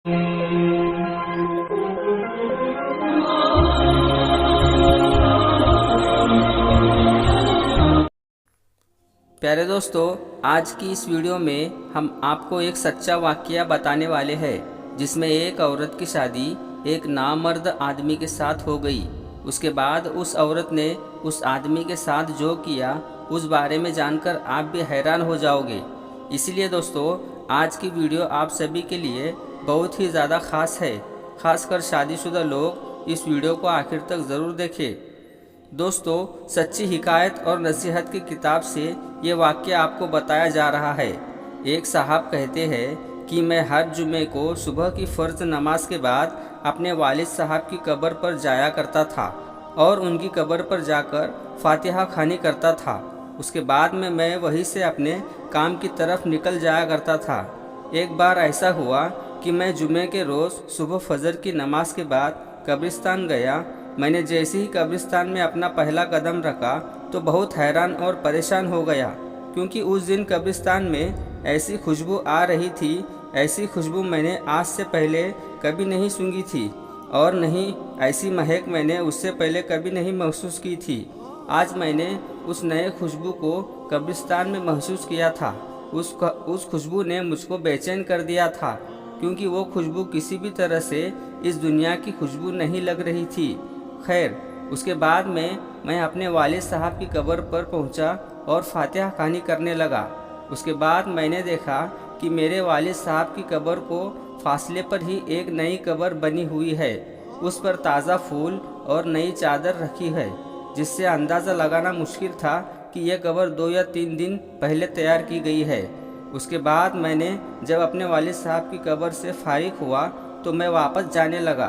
प्यारे दोस्तों, आज की इस वीडियो में हम आपको एक सच्चा वाकया बताने वाले हैं जिसमें एक औरत की शादी एक नामर्द आदमी के साथ हो गई। उसके बाद उस औरत ने उस आदमी के साथ जो किया उस बारे में जानकर आप भी हैरान हो जाओगे। इसलिए दोस्तों, आज की वीडियो आप सभी के लिए बहुत ही ज़्यादा ख़ास है। खासकर शादीशुदा लोग इस वीडियो को आखिर तक ज़रूर देखें। दोस्तों, सच्ची हिकायत और नसीहत की किताब से ये वाक्य आपको बताया जा रहा है। एक साहब कहते हैं कि मैं हर जुमे को सुबह की फ़र्ज नमाज के बाद अपने वालिद साहब की कब्र पर जाया करता था और उनकी कब्र पर जाकर फातिहा खानी करता था। उसके बाद में मैं वहीं से अपने काम की तरफ निकल जाया करता था। एक बार ऐसा हुआ कि मैं जुमे के रोज़ सुबह फजर की नमाज के बाद कब्रिस्तान गया। मैंने जैसे ही कब्रिस्तान में अपना पहला कदम रखा तो बहुत हैरान और परेशान हो गया, क्योंकि उस दिन कब्रिस्तान में ऐसी खुशबू आ रही थी, ऐसी खुशबू मैंने आज से पहले कभी नहीं सूंघी थी और नहीं ऐसी महक मैंने उससे पहले कभी नहीं महसूस की थी। आज मैंने उस नए खुशबू को कब्रिस्तान में महसूस किया था। उस खुशबू ने मुझको बेचैन कर दिया था, क्योंकि वो खुशबू किसी भी तरह से इस दुनिया की खुशबू नहीं लग रही थी। खैर, उसके बाद में मैं अपने वालिद साहब की कब्र पर पहुंचा और फातिहा खानी करने लगा। उसके बाद मैंने देखा कि मेरे वालिद साहब की कब्र को फासले पर ही एक नई कब्र बनी हुई है। उस पर ताज़ा फूल और नई चादर रखी है, जिससे अंदाज़ा लगाना मुश्किल था कि यह कब्र 2 या 3 दिन पहले तैयार की गई है। उसके बाद मैंने जब अपने वालिद साहब की कब्र से फारिग हुआ तो मैं वापस जाने लगा।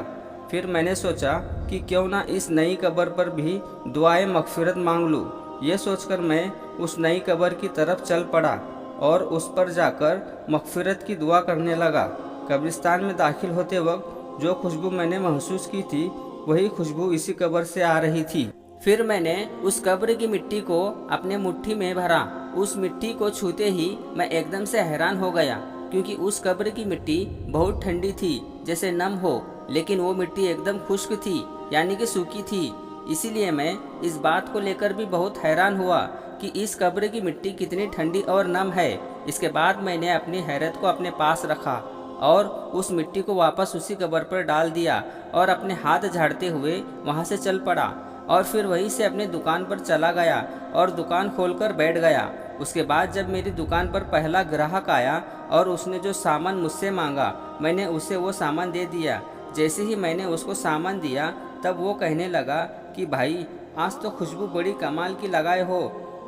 फिर मैंने सोचा कि क्यों ना इस नई कब्र पर भी दुआए मगफिरत मांग लूँ। ये सोचकर मैं उस नई कब्र की तरफ चल पड़ा और उस पर जाकर मगफिरत की दुआ करने लगा। कब्रिस्तान में दाखिल होते वक्त जो खुशबू मैंने महसूस की थी, वही खुशबू इसी कब्र से आ रही थी। फिर मैंने उस कब्र की मिट्टी को अपने मुट्ठी में भरा। उस मिट्टी को छूते ही मैं एकदम से हैरान हो गया, क्योंकि उस कब्र की मिट्टी बहुत ठंडी थी, जैसे नम हो, लेकिन वो मिट्टी एकदम खुश्क थी, यानी कि सूखी थी। इसीलिए मैं इस बात को लेकर भी बहुत हैरान हुआ कि इस कब्र की मिट्टी कितनी ठंडी और नम है। इसके बाद मैंने अपनी हैरत को अपने पास रखा और उस मिट्टी को वापस उसी कब्र पर डाल दिया और अपने हाथ झाड़ते हुए वहाँ से चल पड़ा और फिर वहीं से अपनी दुकान पर चला गया और दुकान खोलकर बैठ गया। उसके बाद जब मेरी दुकान पर पहला ग्राहक आया और उसने जो सामान मुझसे मांगा, मैंने उसे वो सामान दे दिया। जैसे ही मैंने उसको सामान दिया तब वो कहने लगा कि भाई, आज तो खुशबू बड़ी कमाल की लगाए हो।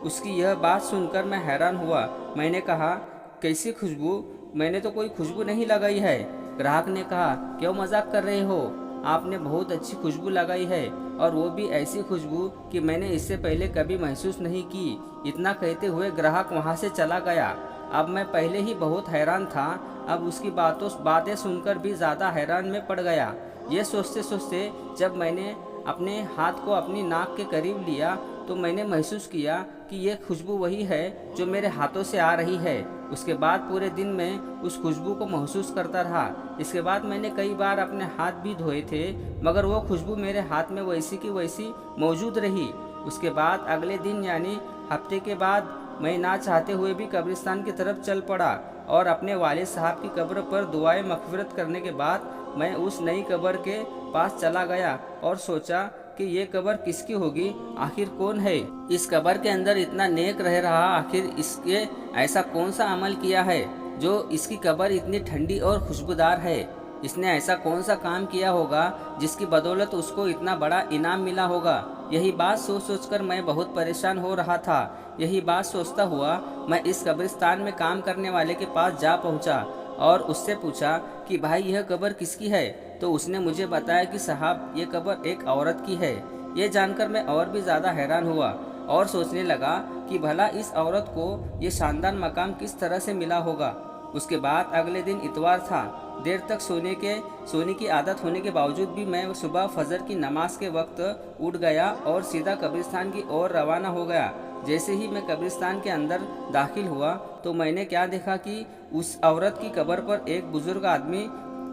उसकी यह बात सुनकर मैं हैरान हुआ। मैंने कहा, कैसी खुशबू? मैंने तो कोई खुशबू नहीं लगाई है। ग्राहक ने कहा, क्यों मजाक कर रहे हो? आपने बहुत अच्छी खुशबू लगाई है, और वो भी ऐसी खुशबू कि मैंने इससे पहले कभी महसूस नहीं की। इतना कहते हुए ग्राहक वहाँ से चला गया। अब मैं पहले ही बहुत हैरान था, अब उसकी बातें सुनकर भी ज़्यादा हैरान में पड़ गया। ये सोचते सोचते जब मैंने अपने हाथ को अपनी नाक के करीब लिया तो मैंने महसूस किया कि ये खुशबू वही है जो मेरे हाथों से आ रही है। उसके बाद पूरे दिन मैं उस खुशबू को महसूस करता रहा। इसके बाद मैंने कई बार अपने हाथ भी धोए थे, मगर वो खुशबू मेरे हाथ में वैसी की वैसी मौजूद रही। उसके बाद अगले दिन यानी हफ्ते के बाद मैं ना चाहते हुए भी कब्रिस्तान की तरफ चल पड़ा और अपने वालिद साहब की कब्र पर दुआए मगफिरत करने के बाद मैं उस नई कब्र के पास चला गया और सोचा कि ये कब्र किसकी होगी, आखिर कौन है इस कब्र के अंदर इतना नेक रह रहा, आखिर इसके ऐसा कौन सा अमल किया है जो इसकी कब्र इतनी ठंडी और खुशबूदार है। इसने ऐसा कौन सा काम किया होगा जिसकी बदौलत उसको इतना बड़ा इनाम मिला होगा। यही बात सोच सोचकर मैं बहुत परेशान हो रहा था। यही बात सोचता हुआ मैं इस कब्रिस्तान में काम करने वाले के पास जा पहुंचा और उससे पूछा कि भाई, यह कब्र किसकी है? तो उसने मुझे बताया कि साहब, ये कब्र एक औरत की है। ये जानकर मैं और भी ज़्यादा हैरान हुआ और सोचने लगा कि भला इस औरत को ये शानदार मकाम किस तरह से मिला होगा। उसके बाद अगले दिन इतवार था। देर तक सोने की आदत होने के बावजूद भी मैं सुबह फजर की नमाज के वक्त उठ गया और सीधा कब्रिस्तान की ओर रवाना हो गया। जैसे ही मैं कब्रिस्तान के अंदर दाखिल हुआ तो मैंने क्या देखा कि उस औरत की कब्र पर एक बुजुर्ग आदमी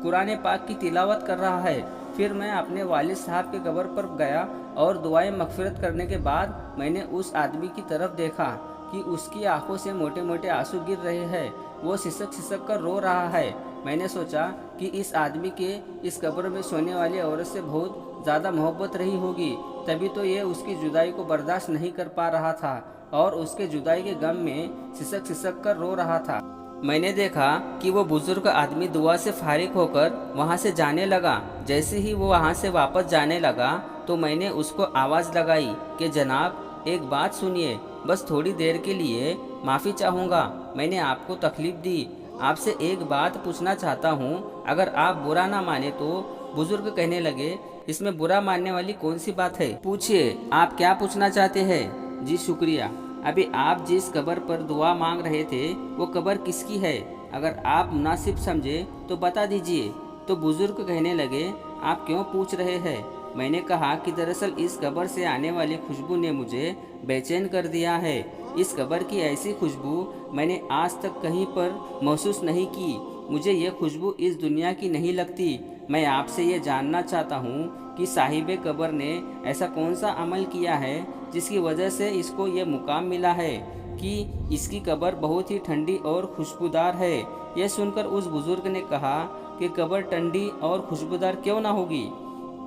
कुरान पाक की तिलावत कर रहा है। फिर मैं अपने वालिद साहब के कब्र पर गया और दुआएं मगफिरत करने के बाद मैंने उस आदमी की तरफ देखा कि उसकी आंखों से मोटे मोटे आंसू गिर रहे हैं। वो सिसक सिसक कर रो रहा है। मैंने सोचा कि इस आदमी के इस कब्र में सोने वाली औरत से बहुत ज़्यादा मोहब्बत रही होगी, तभी तो ये उसकी जुदाई को बर्दाश्त नहीं कर पा रहा था और उसके जुदाई के गम में सिसक सिसक कर रो रहा था। मैंने देखा कि वो बुजुर्ग आदमी दुआ से फारिग होकर वहाँ से जाने लगा। जैसे ही वो वहाँ से वापस जाने लगा तो मैंने उसको आवाज़ लगाई कि जनाब एक बात सुनिए, बस थोड़ी देर के लिए माफ़ी चाहूँगा, मैंने आपको तकलीफ़ दी। आपसे एक बात पूछना चाहता हूँ, अगर आप बुरा ना माने तो। बुजुर्ग कहने लगे, इसमें बुरा मानने वाली कौन सी बात है, पूछिए आप क्या पूछना चाहते हैं। जी शुक्रिया, अभी आप जिस कब्र पर दुआ मांग रहे थे वो कब्र किसकी है, अगर आप मुनासिब समझे तो बता दीजिए। तो बुजुर्ग कहने लगे, आप क्यों पूछ रहे हैं। मैंने कहा कि दरअसल इस कब्र से आने वाली खुशबू ने मुझे बेचैन कर दिया है। इस कब्र की ऐसी खुशबू मैंने आज तक कहीं पर महसूस नहीं की। मुझे ये खुशबू इस दुनिया की नहीं लगती। मैं आपसे ये जानना चाहता हूँ कि साहिबे कब्र ने ऐसा कौन सा अमल किया है जिसकी वजह से इसको ये मुकाम मिला है कि इसकी कब्र बहुत ही ठंडी और खुशबूदार है। यह सुनकर उस बुज़ुर्ग ने कहा कि कब्र ठंडी और खुशबूदार क्यों ना होगी,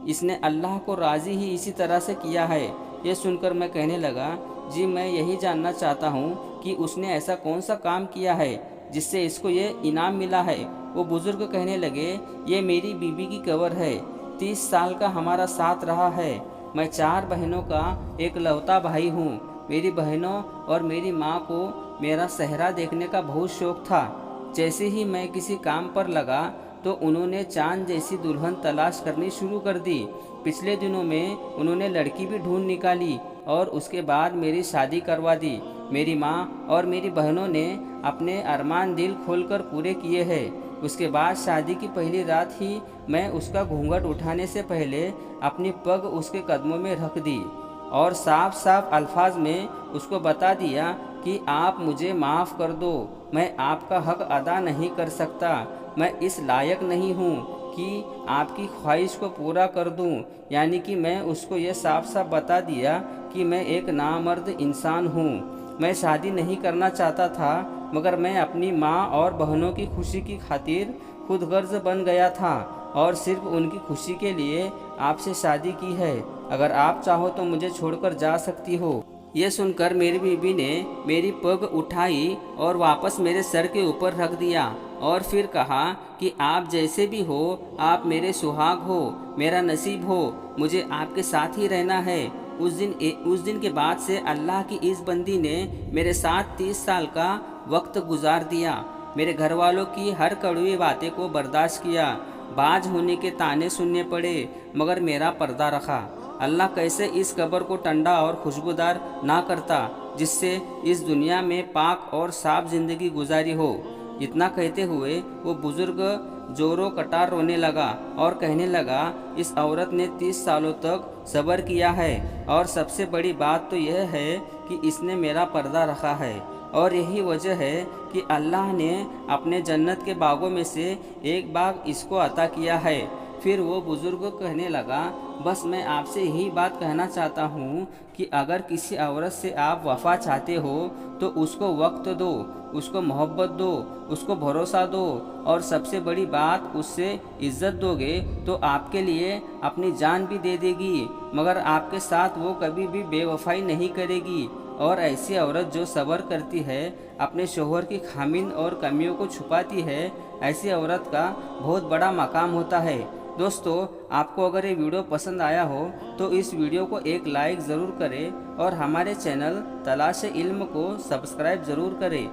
इसने अल्लाह को राज़ी ही इसी तरह से किया है। यह सुनकर मैं कहने लगा, जी मैं यही जानना चाहता हूँ कि उसने ऐसा कौन सा काम किया है जिससे इसको ये इनाम मिला है। वो बुज़ुर्ग कहने लगे, ये मेरी बीबी की कब्र है। 30 साल का हमारा साथ रहा है। मैं 4 बहनों का एक लौता भाई हूँ। मेरी बहनों और मेरी माँ को मेरा सहरा देखने का बहुत शौक़ था। जैसे ही मैं किसी काम पर लगा तो उन्होंने चांद जैसी दुल्हन तलाश करनी शुरू कर दी। पिछले दिनों में उन्होंने लड़की भी ढूंढ निकाली और उसके बाद मेरी शादी करवा दी। मेरी माँ और मेरी बहनों ने अपने अरमान दिल खोलकर पूरे किए हैं। उसके बाद शादी की पहली रात ही मैं उसका घूंघट उठाने से पहले अपनी पग उसके कदमों में रख दी और साफ साफ अल्फाज में उसको बता दिया कि आप मुझे माफ़ कर दो, मैं आपका हक अदा नहीं कर सकता। मैं इस लायक नहीं हूँ कि आपकी ख्वाहिश को पूरा कर दूँ। यानी कि मैं उसको ये साफ साफ बता दिया कि मैं एक नामर्द इंसान हूँ। मैं शादी नहीं करना चाहता था, मगर मैं अपनी माँ और बहनों की खुशी की खातिर खुद गर्ज बन गया था और सिर्फ उनकी खुशी के लिए आपसे शादी की है। अगर आप चाहो तो मुझे छोड़कर जा सकती हो। ये सुनकर मेरी बीबी ने मेरी पग उठाई और वापस मेरे सर के ऊपर रख दिया और फिर कहा कि आप जैसे भी हो, आप मेरे सुहाग हो, मेरा नसीब हो, मुझे आपके साथ ही रहना है। उस दिन के बाद से अल्लाह की इस बंदी ने मेरे साथ 30 साल का वक्त गुजार दिया। मेरे घर वालों की हर कड़वी बातें को बर्दाश्त किया। बाज होने के ताने सुनने पड़े, मगर मेरा पर्दा रखा। अल्लाह कैसे इस कब्र को ठंडा और खुशबूदार ना करता जिससे इस दुनिया में पाक और साफ जिंदगी गुजारी हो। इतना कहते हुए वो बुजुर्ग जोरों कटार रोने लगा और कहने लगा, इस औरत ने 30 सालों तक सब्र किया है और सबसे बड़ी बात तो यह है कि इसने मेरा पर्दा रखा है और यही वजह है कि अल्लाह ने अपने जन्नत के बागों में से एक बाग इसको अता किया है। फिर वो बुज़ुर्ग कहने लगा, बस मैं आपसे यही बात कहना चाहता हूँ कि अगर किसी औरत से आप वफ़ा चाहते हो तो उसको वक्त दो, उसको मोहब्बत दो, उसको भरोसा दो और सबसे बड़ी बात उससे इज़्ज़त दोगे तो आपके लिए अपनी जान भी दे देगी, मगर आपके साथ वो कभी भी बेवफाई नहीं करेगी। और ऐसी औरत जो सब्र करती है, अपने शोहर की खामिन और कमियों को छुपाती है, ऐसी औरत का बहुत बड़ा मकाम होता है। दोस्तों, आपको अगर ये वीडियो पसंद आया हो तो इस वीडियो को एक लाइक ज़रूर करें और हमारे चैनल तलाश इल्म को सब्सक्राइब ज़रूर करें।